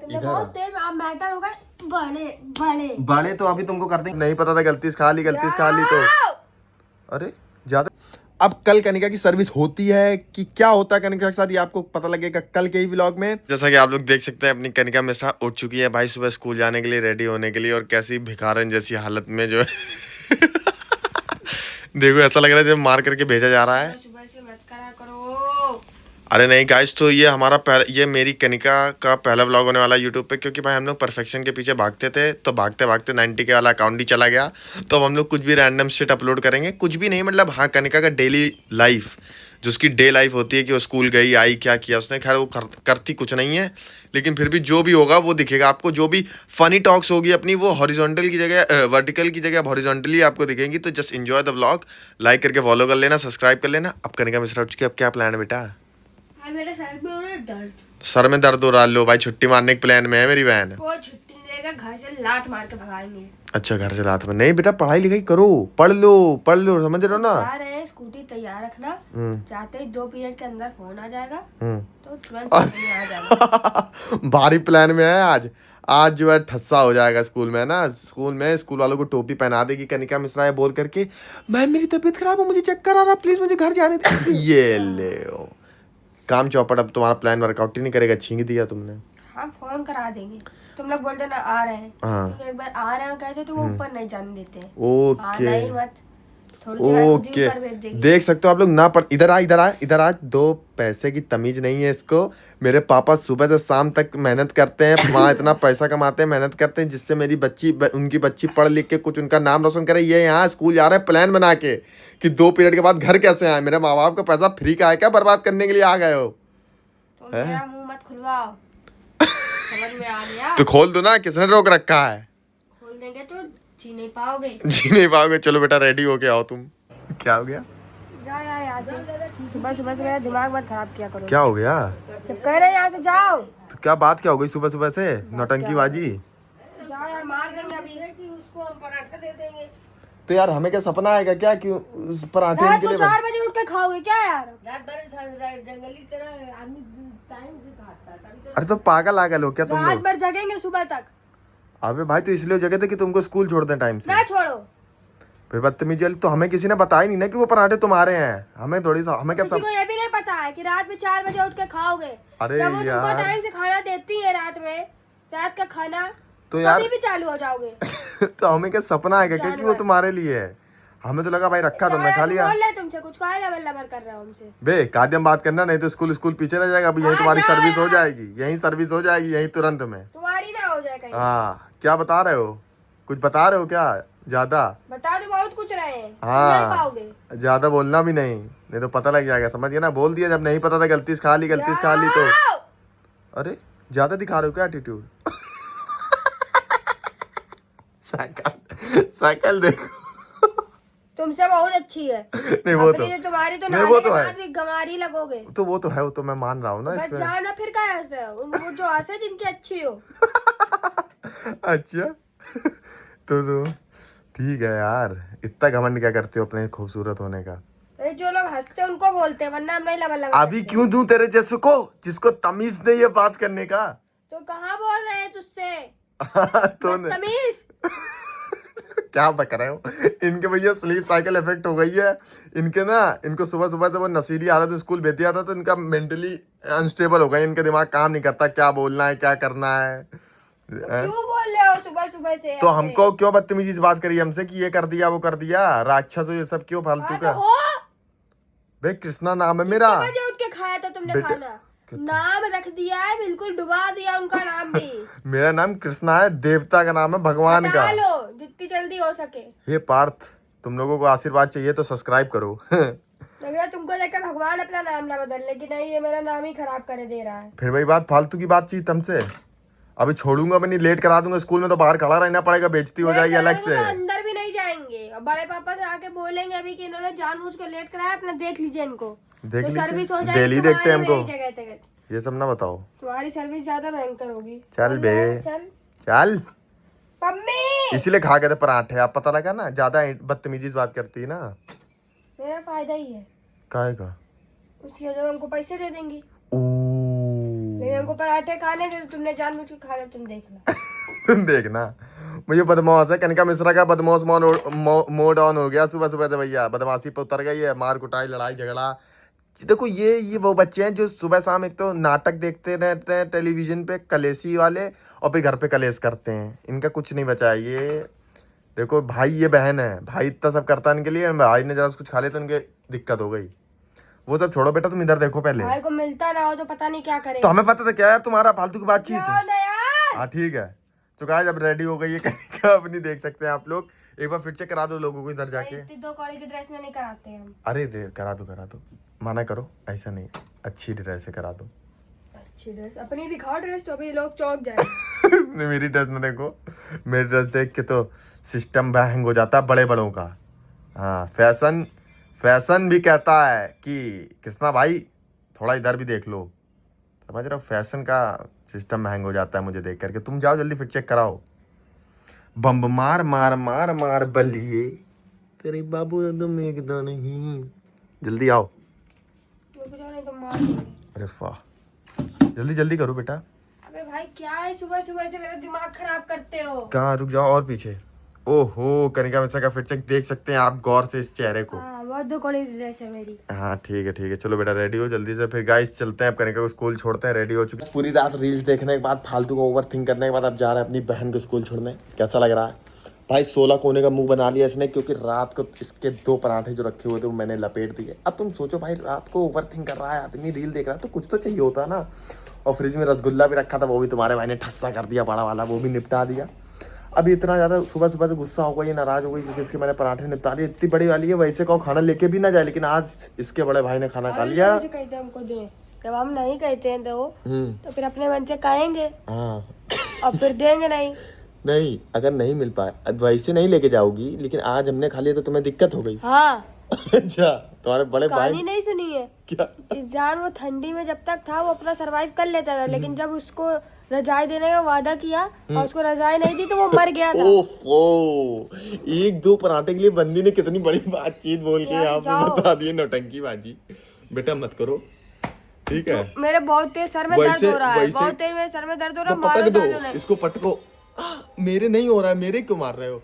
इधर बहुत तेज अब मैटर होगा। बड़े बड़े बड़े तो अभी तुमको कर देंगे। नहीं पता था, गलती से खा ली, गलती से खा ली तो अरे ज्यादा। अब कल कनिका की सर्विस होती है कि क्या होता है कनिका के साथ, ये आपको पता लगेगा कल के ही व्लॉग में। जैसा कि आप लोग देख सकते हैं अपनी कनिका मिश्रा उठ चुकी है भाई सुबह स्कूल जाने के लिए, रेडी होने के लिए, और कैसी भिखारन जैसी हालत में जो है देखो ऐसा लग रहा है जब मार करके भेजा जा रहा है। सुबह से मत करा करो। अरे नहीं गाइस, तो ये हमारा ये मेरी कनिका का पहला व्लॉग होने वाला है यूट्यूब पे, क्योंकि भाई हम लोग परफेक्शन के पीछे भागते थे, तो भागते भागते 90 के वाला अकाउंट ही चला गया। तो अब हम लोग कुछ भी रैंडम शिट अपलोड करेंगे, कुछ भी नहीं, मतलब हाँ कनिका का डेली लाइफ, जो उसकी डे लाइफ होती है कि वो स्कूल गई आई क्या किया उसने, खैर वो करती कुछ नहीं है, लेकिन फिर भी जो भी होगा वो दिखेगा आपको। जो भी फनी टॉक्स होगी अपनी वो हॉरिजॉन्टल की जगह वर्टिकल की जगह हॉरिजॉन्टली आपको दिखेंगी। तो just enjoy the vlog, like करके फॉलो कर लेना, सब्सक्राइब कर लेना। अब कनिका मिश्रा उठ चुकी है, अब क्या प्लान है बेटा? मेरे सर में हो रहा है दर्द। सर में दर्द हो रहा, लो भाई छुट्टी मारने के प्लान में है मेरी बहन। वो छुट्टी देगा, घर से लात मार के भगाएंगे। अच्छा घर से रात में नहीं बेटा, पढ़ाई लिखाई करो, पढ़ लो समझ रहे हो ना। जा रहे हैं, स्कूटी तैयार रखना, जाते ही 2 पीरियड के अंदर फोन आ जाएगा तो तुरंत समझ में आ जाएगा। भारी प्लान में है आज। आज जो है ठस्सा हो जाएगा स्कूल में ना, स्कूल में स्कूल वालों को टोपी पहना देगी कनिका मिश्रा है बोल करके, मैम मेरी तबीयत खराब है, मुझे चक्कर आ रहा, प्लीज मुझे घर जाने दे। ये ले काम चौपट, अब तुम्हारा प्लान वर्कआउट ही नहीं करेगा, छींक दिया तुमने। हम फोन करा देंगे, तुम लोग बोल देना आ रहे हैं। हाँ एक बार आ रहे हैं कहते तो वो ऊपर नहीं जाने देते हैं। ओके नहीं मत, थोड़ी देर बाद खुद ही ओके ऊपर भेज देगी। देख सकते हो आप लोग ना, पर इधर आ इधर आ इधर आ, 2 पैसे की तमीज नहीं है इसको। मेरे पापा सुबह से शाम तक मेहनत करते हैं, माँ इतना पैसा कमाते हैं, मेहनत करते हैं, जिससे मेरी बच्ची उनकी बच्ची पढ़ लिख के कुछ उनका नाम रोशन करे। ये यहाँ स्कूल जा रहे हैं प्लान बना के कि 2 पीरियड के बाद घर कैसे आए। मेरे माँ बाप का पैसा फ्री का है क्या, बर्बाद करने के लिए आ गए हो? तो मेरा मुंह मत खुलवाओ। समझ में आ गया? तो खोल दो ना, किसने रोक रखा है? खोल देंगे तो जी नहीं पाओगे। जी नहीं पाओगे। चलो बेटा रेडी होके आओ तुम। क्या हो गया? जाओ यार यहाँ से, सुबह सुबह से मेरा दिमाग मत खराब किया करो। क्या हो गया? जब कह रहे हैं यहाँ से जाओ। तो क्या बात क्या हो गई सुबह सुबह से नौटंकीबाजी? जाओ यार, मार देंगे अभी। उसको हम पराठा दे देंगे। तो यार हमें क्या सपना आएगा क्या कि उस पराठे रात के को लिए 4 बजे उठ के खाओगे क्या यार? रात भर जंगली तरह आदमी टाइम से खाता है, तभी तो। अरे तो पागल आगल हो क्या तुम रात लोग? भर जगेंगे सुबह तक। अबे भाई तो इसलिए जगह थे कि तुमको स्कूल छोड़ दें टाइम से। ना छोड़ो। फिर बदतमीजी वाली तो हमें किसी ने बताया नहीं ना कि वो पराठे तुम्हारे हैं। हमें थोड़ी सा हमें क्या किसी को ये भी नहीं पता है कि रात में 4 बजे उठ के खाओगे। अरे जब वो तुमको यार। टाइम से खाना देती है रात में, रात का खाना, तो यार तभी भी चालू हो जाओगे। तो हमें क्या सपना आएगा क्या कि वो तुम्हारे लिए है? हमें तो लगा भाई रखा तुमने खा लिया। बोल रहे तुमसे कुछ कहा लबर लबर कर रहे हो हमसे। बे काद्यम बात करना, नहीं तो स्कूल स्कूल पीछे रह जाएगा। अभी यहीं तुम्हारी जाओ सर्विस हो यार। जाएगी, यहीं सर्विस हो जाएगी यहीं तुरंत में। तुम्हारी ना हो जाए कहीं। हाँ क्या बता रहे हो? कुछ बता रहे हो क्या ज्यादा? बता दो बहुत कुछ रहे हैं, सुन हाँ। नहीं पाओगे। ज्यादा बोलना भी नहीं तो पता लग जाएगा, समझ गया ना? बोल दिया जब नहीं पता था, गलती से खा ली, गलती से खा ली तो। जाओ। अरे ज्यादा दिखा रहे हो क्या एटीट्यूड? साइकिल देखो। तुमसे बहुत अच्छी है। नहीं वो तो अपनी जो तुम्हारी तो नहीं, वो तो नाले के है। बाद भी गंवारी लगोगे। तो वो तो है, वो तो मैं मान रहा हूँ ना बस इसमें। जाना फिर का ऐसे वो जो हंसे जिनकी अच्छी हो। अच्छा तो ठीक है यार, इतना घमंड क्या करते हो अपने खूबसूरत होने का? अरे जो लोग हंसते हैं उनको बोलते हैं, वरना हम नहीं लबर लबर अभी करते। क्यों दूं तेरे जैसे को, जिसको तमीज नहीं है बात करने का? तो कहाँ बोल रहे हैं तुझसे? तो बदतमीज। क्या बक रहे हो? इनके भैया स्लीप साइकिल इफेक्ट हो गई है इनके ना। इनको सुबह सुबह से वो नशीली हालत में स्कूल भेज दिया था, तो इनका मेंटली अनस्टेबल हो गया, इनका दिमाग काम नहीं करता, क्या बोलना है क्या करना है। क्यों बोल रहे हो सुबह सुबह से? तो हमको क्यों बदतमीजी से बात करी हमसे कि ये कर दिया वो कर दिया, राक्षस हो ये सब क्यों फालतू हाँ का? तो हो। भाई कृष्णा नाम है मेरा। कितने बजे उठ के खाया था तुमने बेटे- खाना? नाम रख दिया है, बिल्कुल डुबा दिया उनका नाम भी। मेरा नाम कृष्णा है, देवता का नाम है, भगवान का। हटा लो जितनी जल्दी हो सके। हे पार्थ, तुम लोगों को आशीर्वाद चाहिए तो सब्सक्राइब करो। लग रहा है तुमको देखकर भगवान अपना नाम ना बदल, लेकिन नहीं, ये मेरा नाम ही खराब कर दे रहा है। फिर वही बात, फालतू की बातचीत हमसे। अभी छोड़ूंगा भी नहीं, लेट करा दूंगा स्कूल में तो बाहर खड़ा रहना पड़ेगा, बेइज्जती हो जाएगी अलग से। तो अंदर भी नहीं जाएंगे और बड़े पापा से आके बोलेंगे अभी कि इन्होंने जानबूझ के लेट कराया, अपना देख लीजिए इनको। देख तो सर्विस हो लीजिए, जाएगी डेली देखते हैं तुम्हारी, हमको। मेरी जगह जगह। ये सब ना बताओ। तुम्हारी सर्विस ज्यादा भयंकर होगी। चल बे चल चल। मम्मी। इसीलिए खा गए थे पराठे, आप पता लगा ना, ज्यादा बदतमीजी से बात करती है ना। मेरा फायदा ही है, काहे का? उसकी वजह से हमको पैसे दे देंगी। ओ लेकिन हमको पराठे खाने थे तो तुमने जानबूझ के खा लिया, तुम देखना। तुम देखना, मुझे बदमाश है कनिका मिश्रा का बदमाश मोड ऑन हो गया सुबह सुबह से भैया, बदमाशी पे उतर गई है, मार कुटाई लड़ाई झगड़ा। देखो ये वो बच्चे हैं जो सुबह शाम एक तो नाटक देखते रहते हैं टेलीविजन पे कलेशी वाले, और फिर घर पे कलेश करते हैं। इनका कुछ नहीं बचा है। ये देखो भाई, ये बहन है, भाई इतना सब करता है इनके लिए, भाई ने जरा कुछ खा लिया तो इनके दिक्कत हो गई। वो सब छोड़ो बेटा, तुम इधर देखो पहले। भाई को मिलता ना हो तो पता नहीं क्या करे। तो हमें पता था क्या यार तुम्हारा फालतू की बातचीत। जाओ ना यार। हाँ ठीक है, तो कहा जब रेडी हो गई है कनिका अपनी, देख सकते हैं आप लोग। एक बार फिर चेक करा दो लोगों को इधर जाके। इतनी 2 कॉलेज की ड्रेस में नहीं कराते हम। अरे करा दो, मना करो, ऐसा नहीं, अच्छी ड्रेस से करा दो। अच्छी ड्रेस अपनी दिखाओ, ड्रेस तो अभी लोग चौंक जाए। मेरी ड्रेस में देखो, मेरी ड्रेस देख के तो सिस्टम हैंग हो जाता है बड़े बड़ों का। हाँ, फैशन भी कहता है कि कृष्णा भाई थोड़ा इधर भी देख लो, समझ रहे हो, फैशन का सिस्टम हैंग हो जाता है मुझे देख करके। तुम जाओ जल्दी फिर चेक कराओ। बम्ब मार मार मार मार बलिए तेरे बाबू एकदम एकदम नहीं, जल्दी आओ। नहीं तो मार दूंगी। अरे वाह, जल्दी जल्दी करो बेटा। अबे भाई क्या है, सुबह सुबह से मेरा दिमाग खराब करते हो। कहाँ, रुक जाओ और पीछे। ओहो, कनिका मिश्रा का फिर चेक देख सकते हैं आप गौर से इस चेहरे को। हाँ, बहुत 2 कॉलेज की ड्रेस है मेरी। हाँ ठीक है, चलो बेटा रेडी हो जल्दी से, फिर गाइस चलते हैं। अब कनिका को स्कूल छोड़ते हैं, रेडी हो चुके। पूरी रात रील्स देखने के बाद, फालतू को ओवर थिंक करने के बाद अब जा रहे हैं अपनी बहन को स्कूल छोड़ने। कैसा लग रहा है भाई? 16 कोने का मुंह बना लिया इसने, क्योंकि रात को इसके 2 पराठे जो रखे हुए थे वो मैंने लपेट दिए। अब तुम सोचो भाई, रात को ओवर थिंक कर रहा है आदमी, रील देख रहा है, तो कुछ तो चाहिए होता है ना। और फ्रिज में रसगुल्ला भी रखा था, वो भी तुम्हारे भाई ने ठस्सा कर दिया बड़ा वाला, वो भी निपटा दिया। अभी इतना ज़्यादा सुबह सुबह से गुस्सा हो गई, नाराज़ हो गई क्योंकि इसके मैंने पराठे निपटा दिए। इतनी बड़ी वाली है, वैसे कहो खाना लेके भी ना जाए, लेकिन आज इसके बड़े भाई ने खाना खा लिया। कहते हमको दे, जब हम नहीं कहते हैं तो फिर अपने मन से कहेंगे। हाँ और फिर देंगे नहीं। अगर नहीं मिल पाए वैसे नहीं लेके जाओगी, लेकिन आज हमने खा लिया तो तुम्हें दिक्कत हो गई। हाँ, अच्छा, तुम्हारे बड़े भाई कहानी नहीं सुनी है क्या? इंसान वो ठंडी में जब तक था वो अपना सरवाइव कर लेता था, लेकिन जब उसको रजाई देने का वादा किया और उसको रजाई नहीं दी तो वो मर गया था। ओफो, 1-2 पराठे के लिए बंदी ने कितनी बड़ी बातचीत बोल के यहाँ पे बता दी, नौटंकी बाजी। बेटा मत करो, ठीक है? मेरे बहुत तेज सर में दर्द हो रहा है, बहुत तेज मेरे सर में दर्द हो रहा है। पटक दो इसको, पटको। मेरे नहीं हो रहा है, मेरे क्यों मार रहे हो?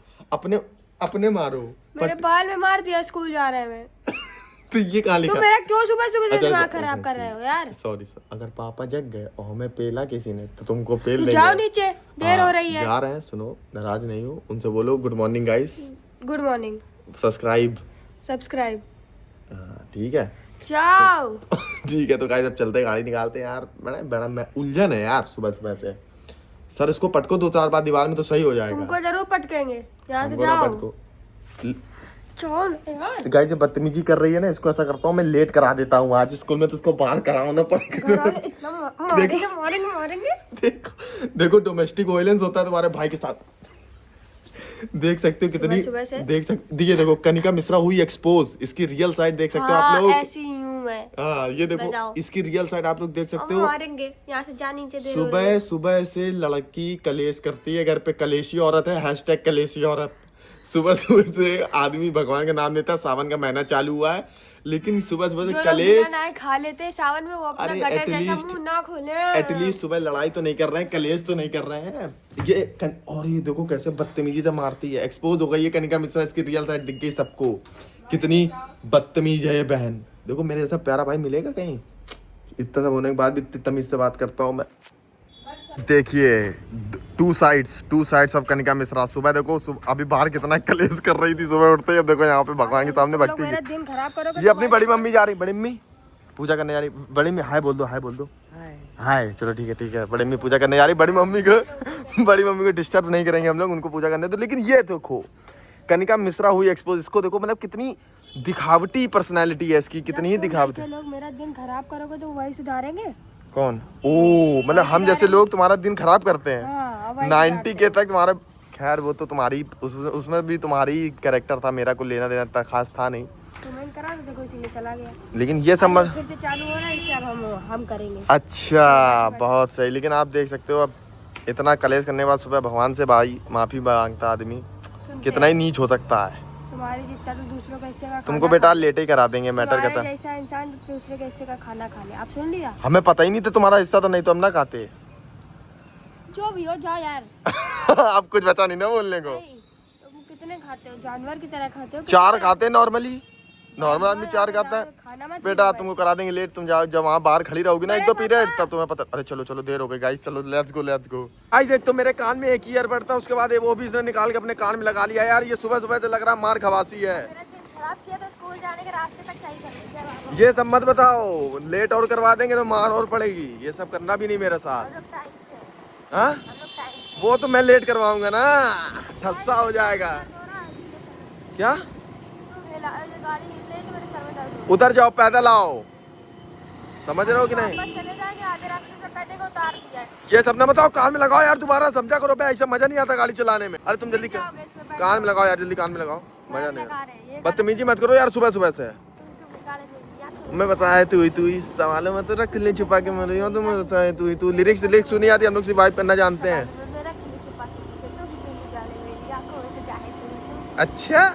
अपने मारो। मेरे बाल में मार दिया स्कूल जा रहे हैं। तो ये कहाँ लिखा? तो मेरा क्यों सुबह सुबह से दिमाग खराब कर रहे हो यार? सॉरी, अगर पापा जग गए और हमें पेला किसी ने तो तुमको पेल देंगे। जाओ नीचे, देर हो रही है। जा रहे हैं, सुनो, नाराज नहीं हो, उनसे बोलो good morning guys. Good morning. Subscribe. ठीक है, जाओ। ठीक है। तो गाइस अब चलते हैं, गाड़ी निकालते हैं यार। बड़ा मैं उलझन है यार सुबह सुबह से। सर इसको पटको 2-4 बार दीवार में तो सही हो जाएगा। तुमको जरूर पटकेंगे, यहाँ से जाओ। पटको यार गाइस, ये बदतमीजी कर रही है ना, इसको ऐसा करता हूँ मैं, लेट करा देता हूँ आज स्कूल में, तो इसको बाहर कराना पड़ेगा। मारेंगे। देखो डोमेस्टिक वायलेंस होता है तुम्हारे भाई के साथ, देख सकते हो कितनी सुबह से? देख सकते, ये देखो कनिका मिश्रा हुई एक्सपोज, इसकी रियल साइड देख सकते हो आप लोग। ऐसी हूँ मैं। हाँ, ये देखो इसकी रियल साइड आप लोग देख सकते हो। मारेंगे, यहाँ से जा नीचे। सुबह सुबह से लड़की कलेश करती है, घर पे कलेशी औरत है, # कलेशी औरत। सुबह सुबह से आदमी भगवान का नाम लेता है, सावन का महीना चालू हुआ है, लेकिन सुबह सुबह से कलेश खा लेते हैं सावन में, वो अपना गटर जैसा मुंह ना खोले। एटलीस्ट सुबह लड़ाई तो नहीं कर रहे हैं, कलेश तो नहीं कर रहे हैं ये। और ये देखो कैसे बदतमीजी से मारती है, एक्सपोज हो गई है कनिका मिश्रा, इसकी रियल साइड दिख गई सबको, कितनी बदतमीज है ये बहन। देखो मेरे जैसा प्यारा भाई मिलेगा कहीं? इतना सब होने के बाद भी इतनी तमीज से बात करता हूँ मैं। देखिए 2 साइड्स ऑफ कनिका मिश्रा। सुबह देखो अभी बाहर कितना कलेश कर रही थी सुबह उठते ही, अब देखो यहाँ पे भगवान के सामने भक्ति की। ये अपनी बड़ी मम्मी जा रही, बड़ी मम्मी पूजा करने जा रही। बड़ी मम्मी हाय बोल दो, हाय। चलो ठीक है, बड़ी मम्मी पूजा करने जा रही। बड़ी मम्मी को डिस्टर्ब नहीं करेंगे हम लोग, उनको पूजा करने दो। लेकिन ये देखो कनिका मिश्रा हुई एक्सपोज, इसको देखो मतलब कितनी दिखावटी पर्सनैलिटी है इसकी, कितनी ही दिखावटी। लोग मेरा दिन खराब करोगे तो वही सुधारेंगे। कौन? ओ मतलब हम जैसे लोग तुम्हारा दिन खराब करते हैं। 90 के तक तुम्हारा, खैर वो तो तुम्हारी उसमें भी तुम्हारी कैरेक्टर था, मेरा कोई लेना देना इतना खास था नहीं। तो मैंने करा था, देखो इसीलिए चला गया। लेकिन ये सब फिर से चालू हो रहा है, इससे अब हम करेंगे। अच्छा, बहुत सही। लेकिन आप देख सकते हो अब इतना कलेश करने के बाद सुबह भगवान से भाई माफी मांगता आदमी, कितना ही नीच हो सकता है। तुम्हारे जितना तो दूसरों का हिस्से का तुमको खाना बेटा खा लेट ही करा देंगे मैटर तुम्हारे कहता। जैसा इंसान दूसरे के हिस्से का खाना खा ले। आप सुन लिया? हमें पता ही नहीं था तुम्हारा हिस्सा था, नहीं तो हम ना खाते। जो भी हो जाओ यार। अब कुछ बचा नहीं ना बोलने को। नहीं तुम कितने खाते हो? जानवर की तरह खाते हो? चार खाते नॉर्मली, नॉर्मल आदमी चार खाता है। खाना मत बेटा खाओ तुमको करा देंगे लेट, तुम जाओ जब वहाँ बाहर खड़ी रहोगी ना एक दो पीरियड, तब तुम्हें पता। अरे चलो चलो देर हो गई गाइस, चलो let's go let's go. Guys एक तो मेरे कान में एक ही ईयरबड था, उसके बाद वो भी इसने निकाल के अपने कान में लगा लिया। यार ये सुबह सुबह से लग रहा मार खवासी है। मेरा दिल खराब किया तो स्कूल जाने के रास्ते तक सही कर लिया बाबा। ये सब मत बताओ, लेट और करवा देंगे तो मार और पड़ेगी। ये सब करना भी नहीं मेरे साथ। हम लोग टाइम से हाँ हम लोग टाइम से वो तो मैं लेट करवाऊंगा ना, ठस्सा हो जाएगा। क्या तुम हिला ये गाड़ी हिले तो मेरे सर में दर्द हो। उतर जाओ, पैदल आओ, समझ रहे हो कि नहीं? वापस चले जाएंगे आधे रास्ते से कहते को उतार दिया इसको। ये सब ना बताओ, कान में लगाओ यार, दोबारा समझा करो भाई, ऐसा मजा नहीं आता गाड़ी चलाने में। अरे तुम जल्दी जाओगे इसमें बैठ कान में लगाओ यार, जल्दी कान में लगाओ, मजा नहीं लगा आता। रहे ये बदतमीजी मत करो यार सुबह सुबह से। तुम गाड़ी में यार तुम मैं बताया तू ही सवालों में तो रख ले छुपा के मर रही हो तुम। बताया तू लिरिक्स सुनी आती, हम लोग रिवाइव करना जानते हैं। मेरा किले छुपा के तुम क्यों गाड़ी में या को ऐसे चाहे तुम। अच्छा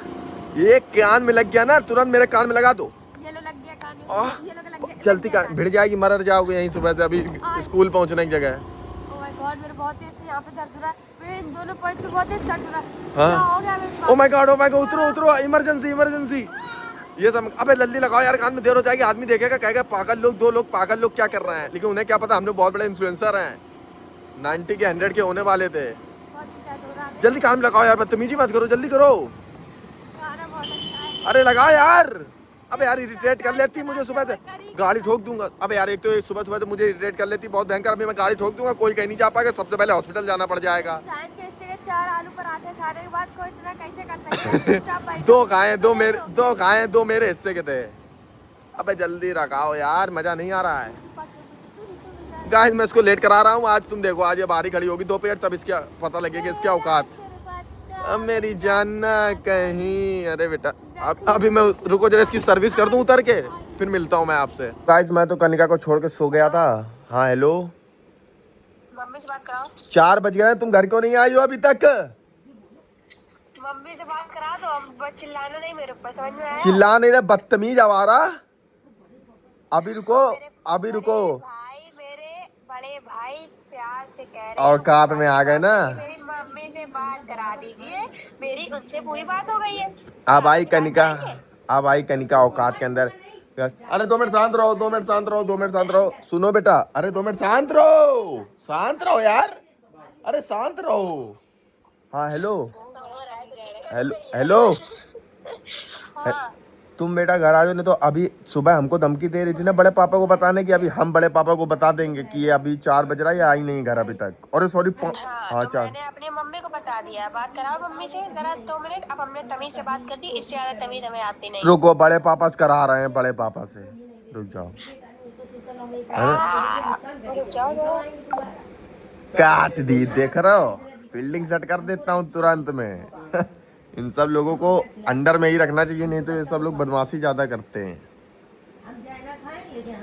ये कान में लग गया ना, तुरंत मेरे कान में लगा दो। ये लो लग गया कान आह, में, ये लो लग गया। चलती कान भिड़ जाएगी, मर जाओगे यहीं सुबह से। अभी स्कूल पहुंचने की जगह है। ओह माय गॉड मेरे बहुत तेज से यहाँ पे दर्द हो रहा है। मेरे इन दोनों पॉइंट्स पे बहुत तेज दर्द हो रहा है। हाँ। क्या हो गया मेरे ओ माय गॉड उतरो उतरो, इमरजेंसी इमरजेंसी। ये सब अबे लल्ली लगाओ यार, कान में देर हो जाएगी, आदमी देखेगा कहेगा पागल लोग, दो लोग पागल लोग क्या कर रहे हैं। लेकिन उन्हें क्या पता हम लोग बहुत बड़े इन्फ्लुएंसर हैं, 90 के 100 के होने वाले थे। बहुत दर्द हो रहा है। जल्दी कान में लगाओ यार, बदतमीजी मत करो, जल्दी करो। खाना बहुत अच्छा है। अरे लगाओ यार। अबे यार इरिटेट कर लेती मुझे सुबह से, गाड़ी ठोक दूंगा। अबे यार एक तो सुबह सुबह से मुझे इरिटेट कर लेती बहुत भयंकर। अभी मैं गाड़ी ठोक दूंगा, कोई कहीं नहीं जा पाएगा, सबसे पहले हॉस्पिटल जाना पड़ जाएगा। इंसान के हिस्से के 4 आलू पराठे खाने के बाद कोई इतना कैसे कर सकता है? चुपचाप बैठो। दो खाए दो मेरे हिस्से के थे। अबे जल्दी लगाओ यार, मजा नहीं आ रहा है। छुपा के मुझे तू नहीं तो मिल गाइस मैं इसको लेट करा रहा हूँ आज, तुम देखो आज ये बाहरी खड़ी होगी 2 पीरियड, तब इसका पता लगेगा इसके औकात। अब मेरी जान ना कहीं। अरे बेटा अब अभी मैं रुको जरा, इसकी सर्विस कर दूं उतर के, फिर मिलता हूँ मैं आपसे। गाइस मैं तो कनिका को छोड़ के सो गया था। हाँ हेलो, मम्मी से बात कराओ। 4 बज गए, तुम घर क्यों नहीं आई हो अभी तक? मम्मी से बात करा दो, अब चिल्लाना नहीं मेरे ऊपर, समझ में आया? चिल्ला नहीं रहा बदतमीज आवारा। अभी रुको अभी रुको, भाई मेरे बड़े भाई प्यार से कह रहे हैं औकात में आ गए ना। मेरी मम्मी से बात करा दीजिए, मेरी उनसे पूरी बात हो गई है। अब आई कनिका औकात के अंदर। अरे 2 मिनट शांत रहो, 2 मिनट शांत रहो, 2 मिनट शांत रहो। सुनो बेटा, अरे 2 मिनट शांत रहो यार, अरे शांत रहो। हाँ हेलो हेलो तुम बेटा घर आ जाओ, नहीं तो अभी सुबह हमको धमकी दे रही थी ना बड़े पापा को बताने की। अभी हम बड़े पापा को बता देंगे कि ये अभी 4 बज रहा है, ये आई नहीं घर अभी तक। और सॉरी हाँ तो 4। मैंने अपनी मम्मी को बता दिया, बात कराओ मम्मी से जरा 2 मिनट। अब हमने तमीज से बात कर दी, इससे ज्यादा तमीज हमें आती नहीं। रुको, बड़े पापा से करा रहे हैं, बड़े पापा से रुक जाओ। रुक जाओ। काट दी, देख रहे हो, फील्डिंग सेट कर देता हूँ तुरंत में। इन सब लोगों को अंडर में ही रखना चाहिए, नहीं तो ये सब लोग बदमाशी ज्यादा करते हैं।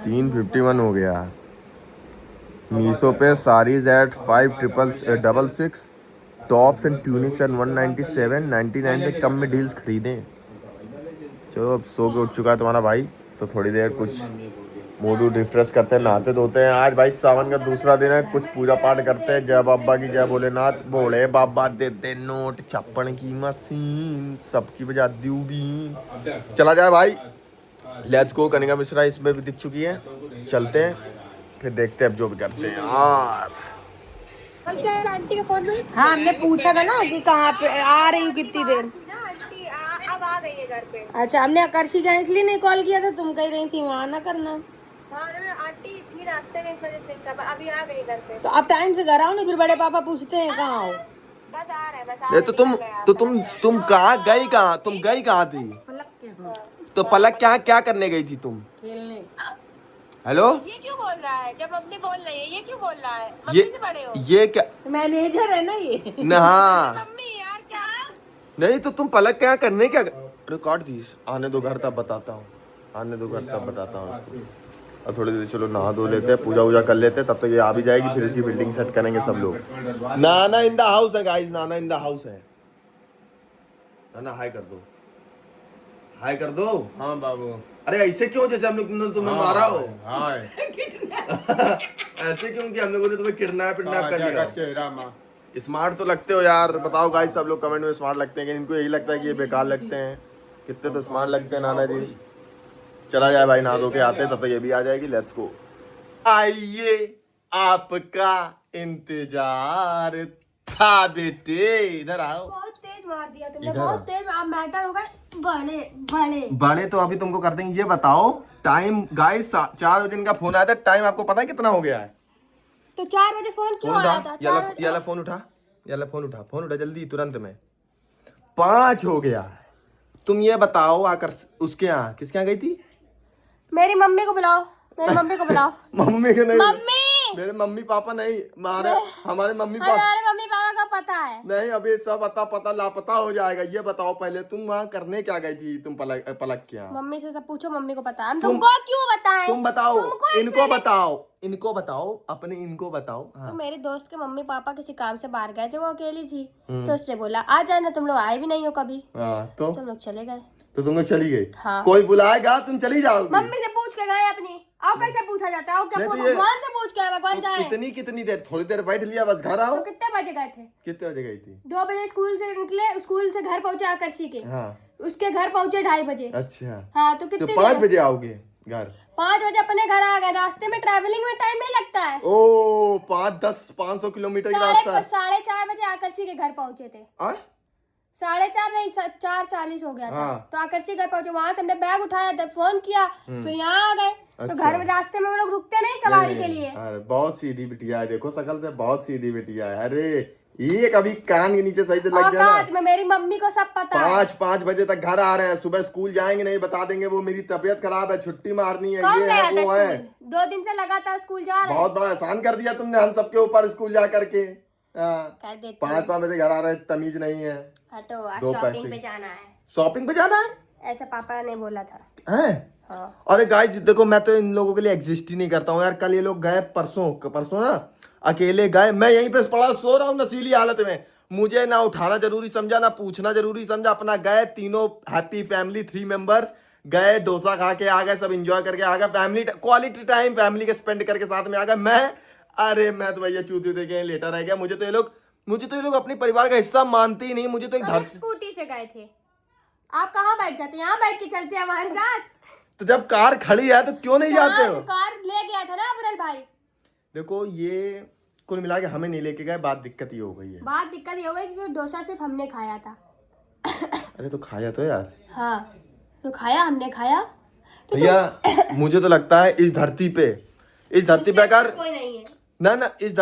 351 हो गया। मीशो पे saris at 5666, tops and tunics at 197.99 से कम में डील्स खरीदें। चलो अब सो के उठ चुका है तुम्हारा भाई, तो थोड़ी देर कुछ मूड रिफ्रेश करते हैं, नहाते धोते हैं। आज भाई सावन का दूसरा दिन है, कुछ पूजा पाठ करते हैं। जय बाबा की जय भोलेनाथ, भोले बाबा देते नोट, छप्पन की मशीन, सबकी बजा दी बीन। चला जाए भाई, लेट्स गो। कनिका मिश्रा इसमें भी दिख चुकी है, चलते हैं फिर देखते हैं अब जो भी करते हैं यार। आंटी के फोन में हाँ हमने पूछा था ना कि कहाँ पे आ रही हूँ कितनी देर। आंटी अब आ गई है घर पे। अच्छा हमने आकर्षी का इसलिए नहीं कॉल किया था, तुम कह रही थी वहाँ ना करना। हाँ आंटी थी रास्ते में, इस वजह से था, अभी आ गई घर पे। तो अब टाइम से घर आओ ना, फिर बड़े पापा पूछते हैं कहाँ हो। बस आ रहे बस ये तो तुम कहाँ गई, कहाँ तुम गई, कहाँ थी? तो पलक क्या करने गई थी तुम? खेलने। हेलो, ये क्यों बोल रहा है जब मम्मी बोल रही है? ये क्यों बोल रहा है? मम्मी से बड़े हो। ये क्या मैनेजर है ना ये। न, हाँ मम्मी यार क्या? नहीं तो तुम पलक क्या करने क्या? रिकॉर्ड दी, आने दो घर तब बताता हूँ, आने दो घर तब बताता हूँ उसको। अब थोड़ी देर चलो नहा धो लेते हैं, पूजा वूजा कर लेते हैं, तब तक ये आ भी जाएगी, फिर इसकी बिल्डिंग सेट करेंगे सब लोग। नाना इन द हाउस है guys, Nana in the house है। नाना हाय कर दो। हाय कर दो। हाँ बाबू। अरे ऐसे क्यों, जैसे हम लोग ने तुम्हें मारा हो? हाय। ऐसे क्यों कि हम लोगों ने तुम्हें किडनैप कर लिया हो? चेहरा माँ। स्मार्ट तो लगते हो यार, बताओ गाइस सब लोग कमेंट में स्मार्ट लगते हैं कि इनको यही लगता है कि ये बेकार लगते हैं? कितने तो स्मार्ट लगते हैं नाना जी। चला जाए भाई, नहा धो के आते तब तक ये भी आ जाएगी। Let's go. आइए, आपका इंतजार था बेटे, इधर आओ। बहुत तेज मार दिया तुमने, इधर बहुत आ। तेज। आप मैटर हो गए बड़े बड़े। बड़े तो अभी तुमको कर देंगे। ये बताओ टाइम गाइस, 4 बजे इनका फोन आया था। टाइम आपको पता है कितना हो गया है? तो 4 बजे फोन क्यों फोन आया उठा, था? याला 4 बजे याला फोन उठा, याला फोन उठा, फोन उठा जल्दी तुरंत में। 5 हो गया है। तुम ये बताओ आकर उसके यहाँ, किसके यहाँ गई थी? मेरी मम्मी को बुलाओ, मेरी मम्मी को बुलाओ। मम्मी के नहीं, मम्मी, मेरे मम्मी पापा नहीं, हमारे मम्मी पापा हमारे मम्मी पापा का पता है। नहीं। अभी सब पता लापता हो जाएगा। ये बताओ पहले तुम वहाँ करने क्या गई थी? तुम पलक के यहाँ। मम्मी से सब पूछो, मम्मी को पता है। हम तुमको क्यों बताएं? तुम बताओ, तुमको इनको बताओ, इनको बताओ, अपने इनको बताओ। हाँ। तो मेरे दोस्त के मम्मी पापा किसी काम से बाहर गए थे, वो अकेली थी, तो उसने बोला आ जाना, तुम लोग आए भी नहीं हो कभी, हाँ, तो तुम लोग चले गए। तुम लोग चली गई। हाँ। कोई बुलाएगा तुम चली जाओगी। मम्मी से पूछ के गए अपनी। आओ, कैसे पूछा जाता है? आओ, क्या नहीं तो भगवान से पूछ के आए, भगवान तो जाए। कितनी देर, थोड़ी देर बैठ लिया बस, घर आओ। तो कितने बजे गए थे? कितने बजे गई थी? 2 बजे स्कूल से निकले, स्कूल से घर पहुंचे आकर्षी के। हाँ। उसके घर पहुंचे 2:30 बजे। अच्छा, हाँ, तो तो कितने 5 बजे आओगे घर? 5 बजे अपने घर आ गए। रास्ते में ट्रैवलिंग में टाइम नहीं लगता है। ओ 500 किलोमीटर का रास्ता है। 4:30 बजे आकर्षी के घर पहुंचे थे। 4:30 नहीं, 4:40 हो गया था। हाँ। तो आकर्षी घर पहुंचे, वहां से हमने बैग उठाया था, फोन किया, फिर यहाँ आ गए। तो अच्छा। घर में रास्ते में वो लोग रुकते नहीं सवारी के लिए। अरे बहुत सीधी बिटिया है, देखो शकल से बहुत सीधी बिटिया है। अरे ये कभी कान के नीचे सही से लग जाए औकात में मेरी मम्मी को सब पता है। 5 बजे तक घर आ रहे हैं, सुबह स्कूल जाएंगे नहीं, बता देंगे वो मेरी तबियत खराब है, छुट्टी मारनी है, कौन ये गया है था वो है। स्कूल? 2 दिन से लगातार स्कूल जा रहे हैं। बहुत बड़ा एहसान कर दिया तुमने हम सबके ऊपर, स्कूल जा करके। कर देते 5 बजे घर आ रहे हैं, तमीज नहीं है। हटो, आज दो शॉपिंग पैसे। पे जाना है। शॉपिंग पे जाना है? ऐसा पापा ने बोला था। हैं? हाँ। अरे गाइस देखो, मैं तो इन लोगों के लिए एग्जिस्ट ही नहीं करता हूँ यार। कल ये लोग गए, परसों ना अकेले गए, मैं यहीं पे पड़ा सो रहा हूँ नशीली हालत में। मुझे ना उठाना जरूरी समझा, ना पूछना जरूरी समझा। अपना गए, तीनों हैप्पी फैमिली 3 मेंबर्स गए, डोसा खा के आ गए, सब एंजॉय करके आ गए, फैमिली क्वालिटी टाइम फैमिली के स्पेंड करके साथ में आ गए। मैं तो भैया चूती दे के लेटा रह गया। मुझे तो ये लोग अपने परिवार का हिस्सा मानते ही नहीं। मुझे तो एक हम स्कूटी से गए थे। आप कहाँ बैठ जाते? यहाँ बैठ के चलते हैं हमारे साथ। तो जब कार खड़ी है तो क्यों नहीं जाते हो? तो कार ले गया था ना अफरल भाई। देखो ये कुल मिला के हमें नहीं लेके गए, बात दिक्कत ही हो गई है। बात दिक्कत ये हो गई क्योंकि डोसा सिर्फ हमने खाया था। अरे तो खाया तो यार। हाँ, तो खाया, हमने खाया। भैया मुझे तो लगता है इस धरती पे अगर कोई नहीं है ना इस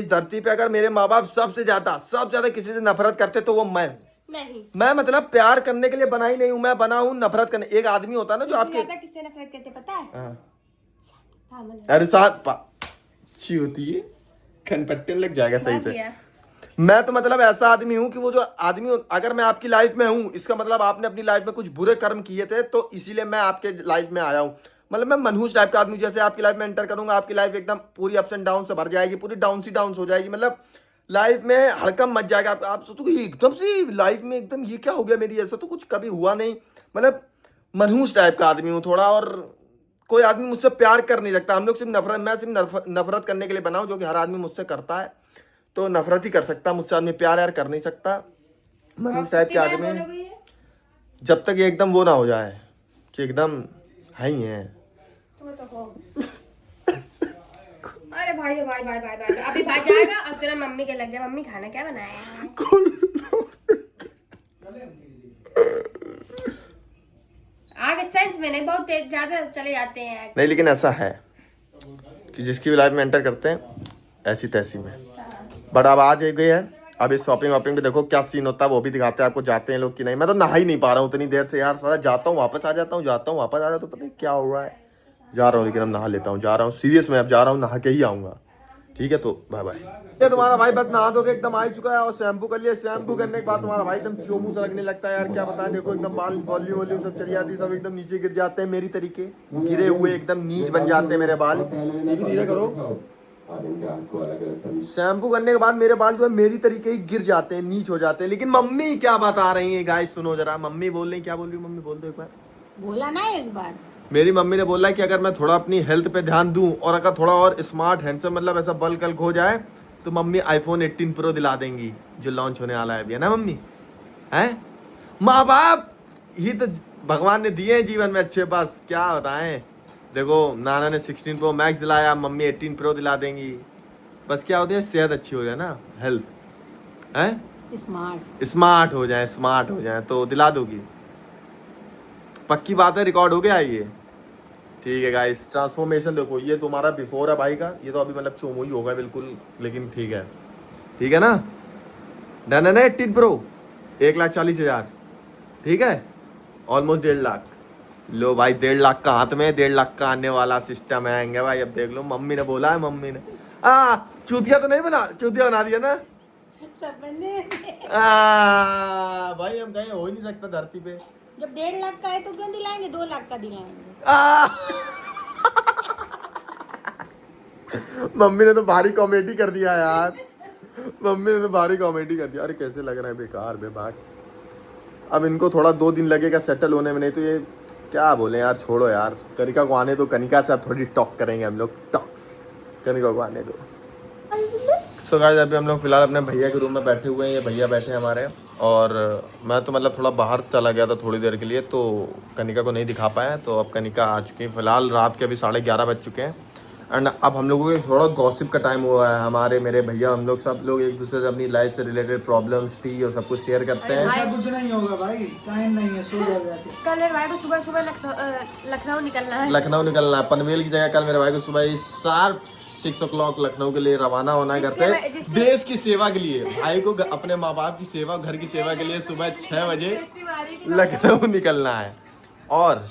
धरती पे अगर मेरे माँ बाप सबसे ज्यादा किसी से नफरत करते तो वो मैं हूँ। नहीं। मैं मतलब प्यार करने के लिए बना ही नहीं हूँ, मैं बना हूँ नफरत करने। एक आदमी होता है ना जो आपके किससे नफरत करते पता है? हाँ। अरे साथ अच्छी होती है, खनपट्टे में लग जाएगा सही से। मैं तो मतलब ऐसा आदमी हूँ कि वो जो आदमी, अगर मैं आपकी लाइफ में हूँ इसका मतलब आपने अपनी लाइफ में कुछ बुरे कर्म किए थे, तो इसीलिए मैं आपके लाइफ में आया हूँ। मतलब मैं मनहूस टाइप का आदमी, जैसे आपकी लाइफ में एंटर करूंगा आपकी लाइफ एकदम पूरी अप्स एंड डाउन से भर जाएगी, पूरी डाउन हो जाएगी। मतलब लाइफ में हड़कम मच जाएगा। आप सोचो कि एकदम से लाइफ में एकदम ये क्या हो गया मेरी, ऐसा तो कुछ कभी हुआ नहीं। मतलब मनहूस टाइप का आदमी हूँ थोड़ा, और कोई आदमी मुझसे प्यार कर नहीं सकता। हम लोग सिर्फ नफरत, मैं सिर्फ नफरत करने के लिए बना हूँ, जो कि हर आदमी मुझसे करता है। तो नफरत ही कर सकता, मुझसे आदमी प्यार यार कर नहीं सकता। मनहूस टाइप के आदमी है, जब तक ये एकदम वो ना हो जाए कि एकदम है ही है। अरे भाई अभी भाई जाएगा। अब तुरंत मम्मी के लग गया, मम्मी खाना क्या बनाया है? आगे सेंस में नहीं, बहुत तेज ज्यादा चले जाते हैं। नहीं लेकिन ऐसा है कि जिसकी भी लाइफ में एंटर करते हैं ऐसी तैसी में। बट अब आज गई है, अब इस शॉपिंग वॉपिंग पे देखो क्या सीन होता है वो भी दिखाते हैं आपको। जाते हैं लोग कि नहीं, मैं तो नहा ही नहीं पा रहा हूँ इतनी देर से यार। सारा जाता हूँ वापस आ जाता हूँ, जाता हूँ वापस आ जाता हूँ, पता नहीं क्या हो रहा है। जा रहा हूँ लेकिन अब नहा लेता हूँ, जा रहा हूँ सीरियस में, अब जा रहा हूँ नहा के ही आऊँगा। ठीक है तो बाय बाय। ये तुम्हारा भाई बस नहा धो के एकदम आ चुका है और शैम्पू कर लिया। शैम्पू करने के बाद तुम्हारा भाई एकदम चोमू सा लगने लगता है यार, क्या बताएं। देखो एकदम बाल वॉल्यूम सब चली जाती है, सब एकदम नीचे गिर जाते हैं मेरी तरीके, गिरे हुए एकदम नीच बन जाते हैं मेरे बाल। ये भी धीरे करो, शैम्पू करने के बाद मेरे बाल जो है मेरी तरीके ही गिर जाते हैं, नीच हो जाते हैं। लेकिन मम्मी क्या बता रही है गाइस, सुनो जरा। मम्मी बोल रही, क्या बोल रही है मम्मी, बोल दो एक बार। बोला ना एक बार, मेरी मम्मी ने बोला कि अगर मैं थोड़ा अपनी हेल्थ पे ध्यान दूं और अगर थोड़ा और स्मार्ट हैंडसम मतलब ऐसा बल कल हो जाए तो मम्मी आईफोन 18 प्रो दिला देंगी, जो लॉन्च होने वाला है अभी, है ना मम्मी? हैं माँ बाप ही तो भगवान ने दिए हैं जीवन में अच्छे, बस क्या बताएं। देखो नाना ने 16 प्रो मैक्स दिलाया, मम्मी 18 प्रो दिला देंगी। बस क्या होती है, सेहत अच्छी हो जाए ना, हेल्थ है, स्मार्ट हो जाए, स्मार्ट हो जाए तो दिला दोगी। पक्की बात है, रिकॉर्ड हो गया ये। ठीक है गाइस, ट्रांसफॉर्मेशन देखो, ये तुम्हारा बिफोर है भाई का, ये तो अभी मतलब चोमो ही होगा बिल्कुल, लेकिन ठीक है, ठीक है ना? डन है ना 18 प्रो? 1,40,000, ठीक है, ऑलमोस्ट 1.5 लाख। लो भाई 1.5 लाख का हाथ में, 1.5 लाख का आने वाला सिस्टम है भाई। अब देख लो, मम्मी ने बोला है, मम्मी ने चूतिया तो नहीं बना, चूतिया बना दिया ना सब बंदे। भाई हम कहीं हो ही नहीं सकता धरती पे। जब 1.5 लाख का है तो क्यों दिलाएंगे, 2 लाख का दिलाएंगे। मम्मी ने तो भारी कॉमेडी कर दिया यार, मम्मी ने तो भारी कॉमेडी कर दिया। अरे कैसे लग रहा है, बेकार बेबाक। अब इनको थोड़ा 2 दिन लगेगा सेटल होने में, नहीं तो ये क्या बोले यार, छोड़ो यार। कनिका को आने दो, कनिका से अब थोड़ी टॉक करेंगे हम लोग, टॉक्स। कनिका को आने दो। सो गाइस अभी हम लोग फिलहाल अपने भैया के रूम में बैठे हुए हैं, ये भैया बैठे हैं हमारे, और मैं तो मतलब थोड़ा बाहर चला गया था थोड़ी देर के लिए, तो कनिका को नहीं दिखा पाया। तो अब कनिका आ चुकी है, फिलहाल रात के अभी 11:30 बज चुके हैं। एंड अब हम लोगों को थोड़ा गॉसिप का टाइम हुआ है। हमारे मेरे भैया हम लोग सब लोग एक दूसरे से अपनी लाइफ से रिलेटेड प्रॉब्लम्स थी और सब कुछ शेयर करते हैं। ऐसा कुछ नहीं होगा भाई, टाइम नहीं है, सो जाओ जाके। कल मेरे भाई को सुबह सुबह लखनऊ निकलना है। लखनऊ निकलना है, पनवेल की जगह कल मेरे भाई को सुबह शार्प 6 o'clock लखनऊ के लिए रवाना होना है घर से, देश की सेवा के लिए। भाई को अपने माँ बाप की सेवा, घर की सेवा के लिए सुबह 6 बजे लखनऊ निकलना है। और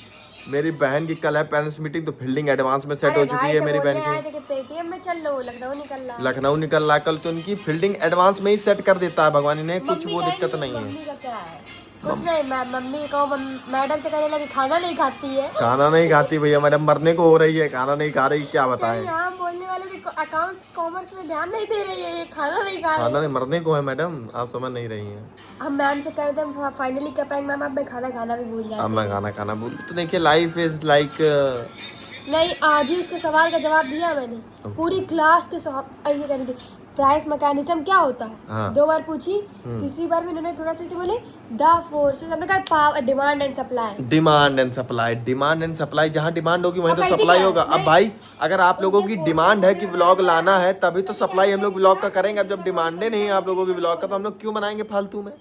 मेरी बहन की कल है पेरेंट्स मीटिंग, तो फील्डिंग एडवांस में सेट हो चुकी है मेरी बहन की। पेटीएम में चल लो, लखनऊ निकलना है। लखनऊ निकल रहा है कल, तो उनकी फील्डिंग एडवांस में ही सेट कर देता है भगवान ने, कुछ वो दिक्कत नहीं है। मम्मी का क्या है? कुछ नहीं, मम्मी को मैडम से कहने लगी खाना नहीं खाती है। खाना नहीं खाती भैया, मैडम मरने को हो रही है, खाना नहीं खा रही, क्या बताएं। यहाँ बोलने वाले भी अकाउंट्स कॉमर्स में ध्यान नहीं दे रही है, ये खाना नहीं खा रही। खाना नहीं, मरने को है मैडम, आप समझ नहीं रही हैं। हम मैम से कह रहे थे फाइनली कह पाएंगे मैम, अब मैं खाना खाना भी भूल जाती अब मैं खाना खाना भूल, तो देखिए लाइफ इज लाइक। नहीं, आज ही उसके सवाल का जवाब दिया मैंने, पूरी क्लास के ऐसे करेंगे प्राइस मैकेनिज्म क्या होता है। हाँ। 2 बार पूछी, तीसरी बार भी उन्होंने थोड़ा सा बोले द फोर्सेस, हमने कहा demand and supply. Demand and supply, demand and supply, जहाँ डिमांड होगी वहीं तो सप्लाई होगा। अब भाई अगर आप लोगों की डिमांड है कि व्लॉग लाना है, तभी तो सप्लाई हम लोग व्लॉग का करेंगे। अब जब डिमांडे नहीं है आप लोगों की व्लॉग का, तो हम लोग क्यों बनाएंगे फालतू में?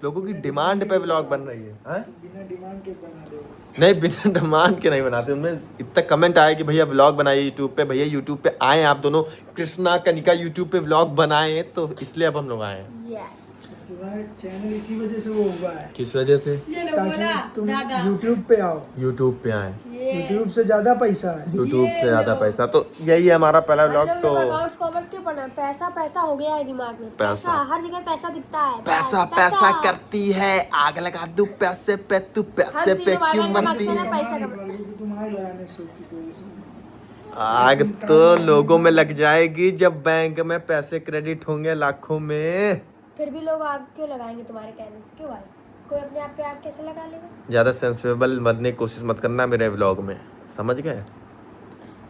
लोगों की डिमांड पे व्लॉग बन रही है। बिना डिमांड के बना दो। नहीं, बिना डिमांड के नहीं बनाते। उनमें इतना कमेंट आया कि भैया व्लॉग बनाइए यूट्यूब पे, भैया यूट्यूब पे आए आप दोनों, कृष्णा कनिका यूट्यूब पे व्लॉग बनाए, तो इसलिए अब हम लोग आए हैं। यस, तुम्हारा चैनल इसी वजह से वो हुआ है, किस वजह से? ताकि तुम यूट्यूब पे आओ। यूट्यूब पे आए, यूट्यूब से ज्यादा पैसा है। यूट्यूब से ज्यादा पैसा, तो यही है हमारा पहला व्लॉग। तो अकाउंट्स कॉमर्स क्यों पढ़ना, पैसा पैसा हो गया है दिमाग में, पैसा। हर जगह पैसा दिखता है। पैसा पैसा करती है, आग लगा दूं पैसे पे, तू पैसे पे क्यों मरती है? पैसा तुम्हारे लगाने सोचती कोई इसमें। आग तो लोगों में लग जाएगी जब बैंक में पैसे क्रेडिट होंगे लाखों में। फिर भी लोग आग क्यों लगाएंगे तुम्हारे कहने से? क्यों भाई, कोई अपने आप पे आग कैसे लगा लेगा? ज्यादा सेंसिबल बनने की कोशिश मत करना मेरे व्लॉग में, समझ गए?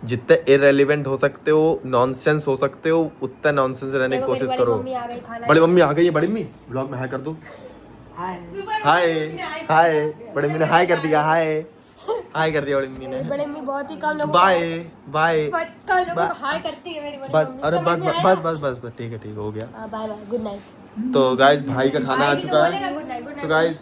जितने इररिलेवेंट हो सकते हो, नॉनसेंस हो सकते हो, उतना नॉनसेंस रहने की कोशिश करो। मम्मी आ गई खाना। बड़ी मम्मी आ गई है, बड़ी मम्मी व्लॉग में हाय कर दो। हाय हाय, बड़ी मम्मी ने हाय कर दिया, हाय हाय कर दिया बड़ी मम्मी ने। बड़ी मम्मी बहुत ही कम लोगों बाय बाय, कम लोगों को हाय करती है मेरी बड़ी बस मम्मी। अरे बस बस बस बस बस, ठीक है हो गया। Bye bye, good night. तो गाइस भाई का खाना आ चुका है। गुड नाइट, गुड तो गाइस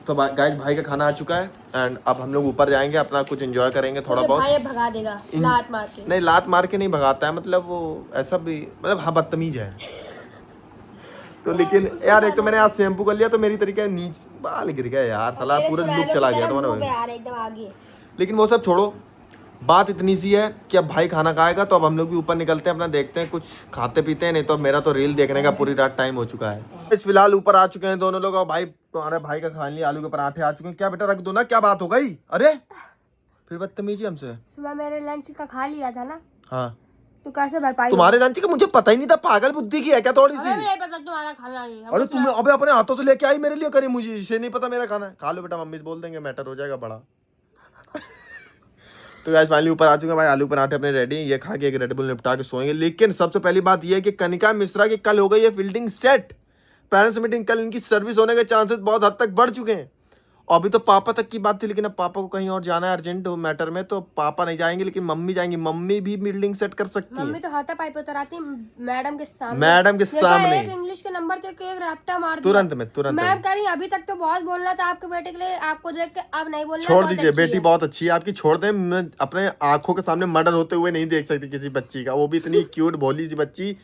गाइस भाई का खाना आ चुका है, एंड अब हम लोग ऊपर जाएंगे, अपना कुछ एंजॉय करेंगे थोड़ा बहुत। भाई भगा देगा लात मार के। नहीं, लात मार के नहीं भगाता है, मतलब वो ऐसा भी, मतलब हाँ बदतमीज है। तो लेकिन यार एक तो मैंने आज शैम्पू कर लिया तो मेरी तरीके नीच बाल गिर गया यार, साला पूरा लुक चला गया तुम्हारा। यार एकदम आगे। लेकिन वो सब छोड़ो, बात इतनी सी है कि अब भाई खाना खाएगा तो अब हम लोग भी ऊपर निकलते हैं, अपना देखते हैं कुछ खाते पीते हैं, नहीं तो मेरा तो रील देखने का पूरी रात टाइम हो चुका है। फिलहाल ऊपर आ चुके हैं दोनों लोग, और भाई तुम्हारे भाई का खा लिया, आलू के पराठे आ चुके हैं। क्या बेटा रख दो ना, क्या बात हो गई? अरे फिर बदतमीजी हमसे। सुबह मेरे लंच का खा लिया था ना, हाँ तो कैसे भरपाई तुम्हारे जांची का मुझे पता ही नहीं था, पागल बुद्धि की है क्या थोड़ी सी? हमें भी नहीं पता तुम्हारा खाना है। अरे तुम अबे अपने हाथों से लेके आई मेरे लिए करी, मुझे इसे नहीं पता मेरा खाना है। खा लो बेटा, मम्मी से बोल देंगे, मैटर हो जाएगा बड़ा। तो गाइस फाइनली ऊपर आ चुके हैं भाई, आलू पराठे अपने रेडी, ये खा के एक रेड बुल निपटा के सोएंगे। लेकिन सबसे पहली बात ये है कि कनिका मिश्रा की कल हो गई है फील्डिंग सेट, पेरेंट्स मीटिंग कल, इनकी सर्विस होने के चांसेस बहुत हद तक बढ़ चुके हैं। अभी तो पापा तक की बात थी, लेकिन अब पापा को कहीं और जाना है अर्जेंट मैटर में, तो पापा नहीं जाएंगे लेकिन मम्मी जाएंगी। मम्मी भी बिल्डिंग सेट कर सकती मम्मी है तो हाथा पाइप उतर आती मैडम के सामने, मैडम के सामने, एक इंग्लिश के नंबर के एक रैप्टा मार दिया तुरंत में, तुरंत मैम में। कह रही अभी तक तो बहुत बोलना था आपके बेटे के लिए, आपको देख के अब नहीं बोलना। छोड़ बहुत दीजिए, अच्छी बेटी है। बहुत अच्छी है आपकी, छोड़ दें। मैं अपने आंखों के सामने मर्डर होते हुए नहीं देख सकती किसी बच्ची का, वो भी इतनी क्यूट भोली सी बच्ची।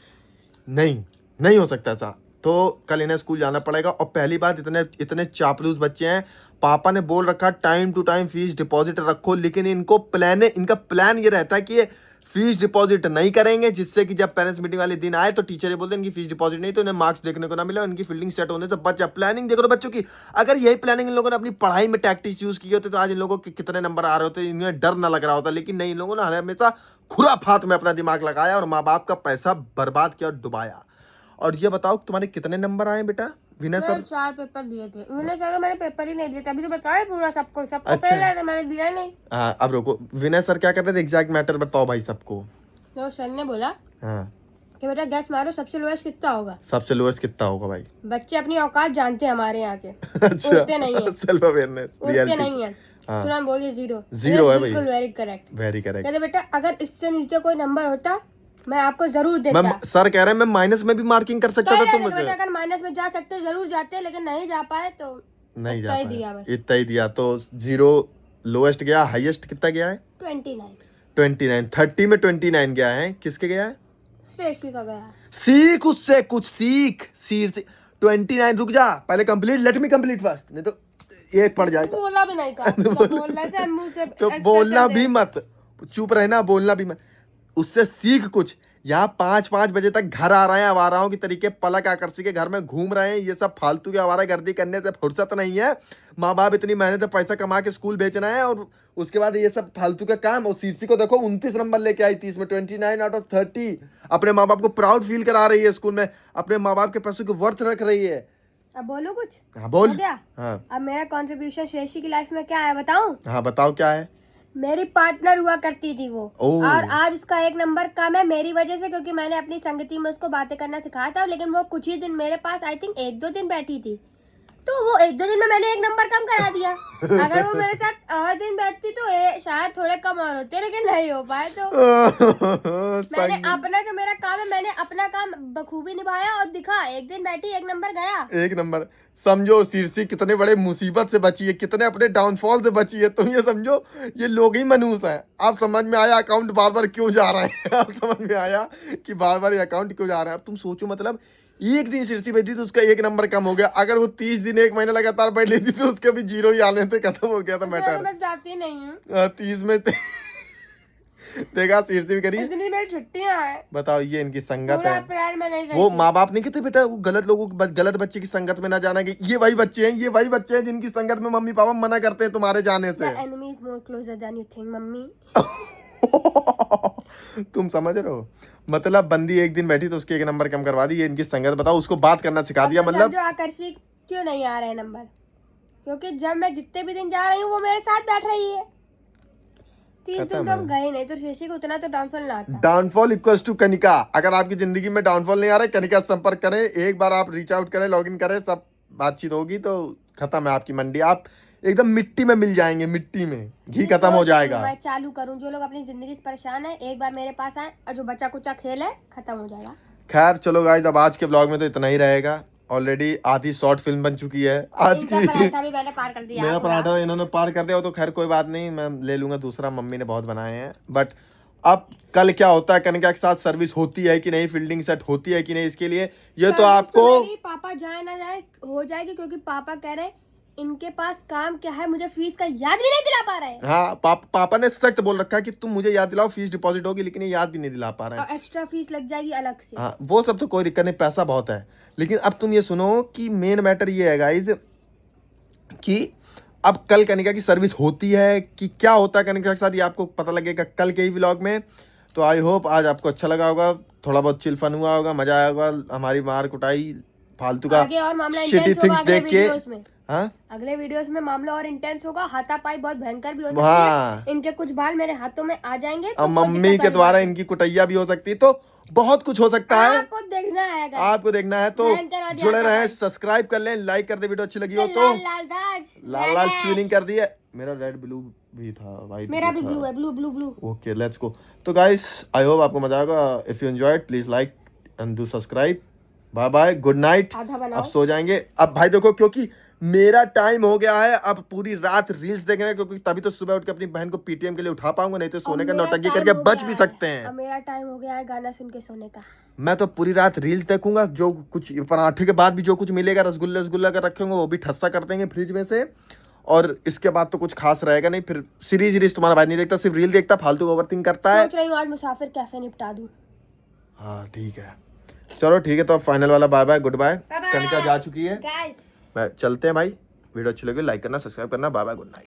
नहीं हो सकता ऐसा। तो कल इन्हें स्कूल जाना पड़ेगा। और पहली बात, इतने चापलूस बच्चे हैं, पापा ने बोल रखा time to time fees deposit रखो, लेकिन इनका प्लान ये रहता है कि ये फीस डिपॉजिट नहीं करेंगे, जिससे कि जब पेरेंट्स मीटिंग वाले दिन आए तो टीचर ये बोलते हैं इनकी फीस डिपॉजिट नहीं, तो इन्हें मार्क्स देखने को ना मिले, इनकी फील्डिंग सेट होने से बचा। प्लानिंग देखो बच्चों की, अगर यही प्लानिंग इन लोगों ने अपनी पढ़ाई में टैक्टिक्स यूज की होती तो आज इन लोगों के कितने नंबर आ रहे होते, इन्हें डर ना लग रहा होता। लेकिन नहीं, इन लोगों ने हमेशा खुराफात में अपना दिमाग लगाया और माँ बाप का पैसा बर्बाद किया और डुबाया। और ये बताओ तुम्हारे कितने नंबर आए बेटा? विनय सर 4 पेपर दिए थे, विनय सर मैंने पेपर ही नहीं दिए, तभी तो बताया पूरा सबको अच्छा। पहले तो मैंने दिया ही नहीं। हाँ अब रुको, विनय सर क्या कर रहे थे एग्जैक्ट मैटर बताओ भाई सबको। तो सर ने बोला हाँ कि बेटा गैस मारो सबसे लोएस्ट कितना होगा। सबसे लोएस्ट कितना होगा भाई? बच्चे अपनी औकात जानते हैं हमारे यहाँ के, अच्छा, उड़ते नहीं है, सेल्फ अवेयरनेस, उड़ते नहीं है। हाँ। तुरंत बोलिए 0 0 है भाई, बिल्कुल वेरी करेक्ट, वेरी करेक्ट। कहते बेटा अगर इससे नीचे कोई नंबर होता मैं आपको जरूर देता। मैं सर कह रहे हैं मैं माइनस में भी मार्किंग कर सकता था तुम मुझे। बेटा अगर माइनस में जा सकते जरूर जाते, लेकिन नहीं जा पाए तो नहीं जा इतना ही पाए, दिया बस। इतना ही दिया। तो 0 लोएस्ट गया, हाईएस्ट कितना गया है? 29। 30 में 29 गया है, किसके गया है? श्रेष्ठी का गया। सीख उससे कुछ, सीख 29। रुक जा पहले, complete, let me complete first, नहीं तो एक पड़ जाएगा। बोला भी नहीं था, बोलना था मुंह से, तो बोलना भी मत, चुप रहना, बोलना भी मत, उससे सीख कुछ। यहाँ 5-5 बजे तक घर आ रहे हैं, आवाराओं की तरीके पलक आकर्षी के घर में घूम रहे हैं, ये सब फालतू की आवारागर्दी करने से फुर्सत नहीं है। माँ बाप इतनी मेहनत से पैसा कमा के स्कूल बेचना है और उसके बाद ये सब फालतू का काम। और शीर्षी को देखो 29 नंबर लेके आई 30 में, 29 आउट ऑफ 30। अपने माँ बाप को प्राउड फील करा रही है स्कूल में, अपने माँ बाप के पैसों की वर्थ रख रही है। अब बोलो कुछ। हाँ बोल। हो गया? हाँ अब मेरा कंट्रीब्यूशन श्रेष्ठी की लाइफ में क्या है बताऊं? हाँ बताओ क्या है। मेरी पार्टनर हुआ करती थी वो, ओह। और आज उसका 1 नंबर कम है मेरी वजह से, क्योंकि मैंने अपनी संगति में उसको बातें करना सिखाया था। लेकिन वो कुछ ही दिन मेरे पास, आई थिंक 1-2 दिन बैठी थी, तो वो 1-2 दिन में मैंने 1 नंबर कम करा दिया। अगर वो मेरे साथ और दिन बैठती तो शायद थोड़े कम और होते, लेकिन नहीं हो पाए। तो मैंने अपना जो मेरा काम है, मैंने अपना काम बखूबी निभाया और दिखा। 1 दिन बैठी 1 नंबर गया। 1 नंबर। समझो शीर्षी कितने बड़े मुसीबत से बची है, कितने अपने डाउनफॉल से बची है। तुम ये समझो ये लोग ही मनूस हैं। आप समझ में आया अकाउंट बार बार क्यों जा रहे हैं? आप समझ में आया कि बार बार अकाउंट क्यों जा रहा है? अब तुम सोचो, मतलब एक दिन शीर्षी बैठी तो उसका 1 नंबर कम हो गया। अगर वो 30 दिन 1 महीना लगातार बैठ लेती तो उसके भी 0 ही आने थे, खत्म हो गया था मैटर। मैं जाती नहीं हूँ 30 में देखा शीर्षी भी करी। इतनी मेरी छुट्टियां हैं, बताओ ये इनकी संगत पूरा है। अप्रैल में नहीं वो रहती। माँ बाप नहीं कहते बेटा वो गलत लोगों गलत बच्चे की संगत में ना जाना, कि ये वही बच्चे हैं जिनकी संगत में मम्मी पापा मना करते हैं तुम्हारे जाने से। The enemy is more closer than you think, mummy. तुम समझ रहे हो? मतलब बंदी 1 दिन बैठी तो उसके 1 नंबर कम करवा दी। ये इनकी संगत बताओ, उसको बात करना सिखा दिया। मतलब जो आकर्षित क्यों नहीं आ रहे नंबर, क्योंकि जब मैं जितने भी दिन जा रही हूँ वो मेरे साथ बैठ रही है। 30 दिन तो हम गए नहीं, तो शीशी को उतना तो डाउनफॉल ना आता। Downfall equals to Kanika. अगर आपकी जिंदगी में डाउनफॉल नहीं आ रहा है, कनिका से संपर्क करें, एक बार आप रीच आउट करें, लॉगिन करें, सब बातचीत होगी तो खत्म है आपकी मंडी। आप एकदम मिट्टी में मिल जाएंगे, मिट्टी में घी खत्म हो जाएगा। मैं चालू करूं, जो लोग अपनी जिंदगी से परेशान है एक बार मेरे पास आए, और जो बच्चा कुचा खेल है खत्म हो जाएगा। खैर चलो गाइस, अब आज के ब्लॉग में तो इतना ही रहेगा। ऑलरेडी आधी शॉर्ट फिल्म बन चुकी है आज की। पराठा भी मैंने पार कर दिया। मेरा पराठा इन्होंने पार कर दिया, वो तो खैर कोई बात नहीं, मैं ले लूंगा दूसरा, मम्मी ने बहुत बनाए हैं। बट अब कल क्या होता है, कनिका के साथ सर्विस होती है कि नहीं, फील्डिंग सेट होती है कि नहीं, इसके लिए ये तो आपको पापा जाए ना जाए हो जाएगी, क्योंकि पापा कह रहे इनके पास काम क्या है, मुझे फीस का याद भी नहीं दिला पा रहे हैं। हाँ पापा ने सख्त बोल रखा है कि तुम मुझे याद दिलाओ, फीस डिपॉजिट होगी, लेकिन ये याद भी नहीं दिला पा रहे हैं। और एक्स्ट्रा फीस लग जाएगी अलग से। हाँ वो सब तो कोई दिक्कत नहीं, पैसा बहुत है। लेकिन अब तुम ये सुनो कि मेन मैटर ये है गाइज कि अब कल कनिका की सर्विस होती है कि क्या होता है कनिका के साथ, ये आपको पता लगेगा कल के ही व्लॉग में। तो आई होप आज आपको अच्छा लगा होगा, थोड़ा बहुत चिल फन हुआ होगा, मजा आया होगा हमारी मार कुटाई फालतू का आगे और मामला शिटी इंटेंस होगा थिंग्स अगले देख के। वीडियोस में। हाँ अगले वीडियोस में मामला और इंटेंस होगा, हाथापाई बहुत भयंकर भी हो सकती हाँ। है। इनके कुछ बाल मेरे हाथों में आ जाएंगे तो और कोई मम्मी दिक्कत के वाली द्वारा बात इनकी कुटैया भी हो सकती है, तो बहुत कुछ हो सकता नहीं। है। आपको देखना है guys। आपको देखना है तो भयंकर आज जुड़े आता रहें, है। सब्सक्राइब कर लें, लाइक कर दे, वीडियो अच्छी लगी हो तो लाल लाल दाज, लाल लाल ट्यूनिंग कर दिए। मेरा रेड ब्लू भी था, वाइट मेरा भी ब्लू है, blue blue blue. Okay let's go. तो गाइस आई होप आपको मजा आएगा। If you enjoyed please like and do subscribe. Bye bye, good night. आधा अब बनाओ। सो जाएंगे। अब भाई देखो, क्योंकि मेरा टाइम हो गया है, अब पूरी रात रील्स देखेंगे, क्योंकि तभी तो सुबह उठ के अपनी बहन को पीटीएम के लिए उठा पाऊंगा, नहीं तो सोने का अब मेरा नौटंकी टाइम करके हो बच गया भी है। सकते हैं। अब मेरा टाइम हो गया है गाना सुन के सोने का। मैं तो पूरी रात रील्स देखूंगा, जो कुछ पराठे के बाद भी जो कुछ मिलेगा, रसगुल्ला कर रखे होंगे वो भी ठस्सा कर देंगे फ्रिज में से, और इसके बाद तो कुछ खास रहेगा नहीं। फिर सीरीज तुम्हारा भाई नहीं देखता, सिर्फ रील देखता, फालतू ओवरथिंक करता है। सोच रही हूँ आज मुसाफिर कैफे निपटा दूं। हाँ ठीक है, चलो ठीक है। तो फाइनल वाला bye bye, goodbye. Kanika जा चुकी है, गाइस चलते हैं भाई। वीडियो अच्छी लगी लाइक करना, सब्सक्राइब करना। Bye bye, good night.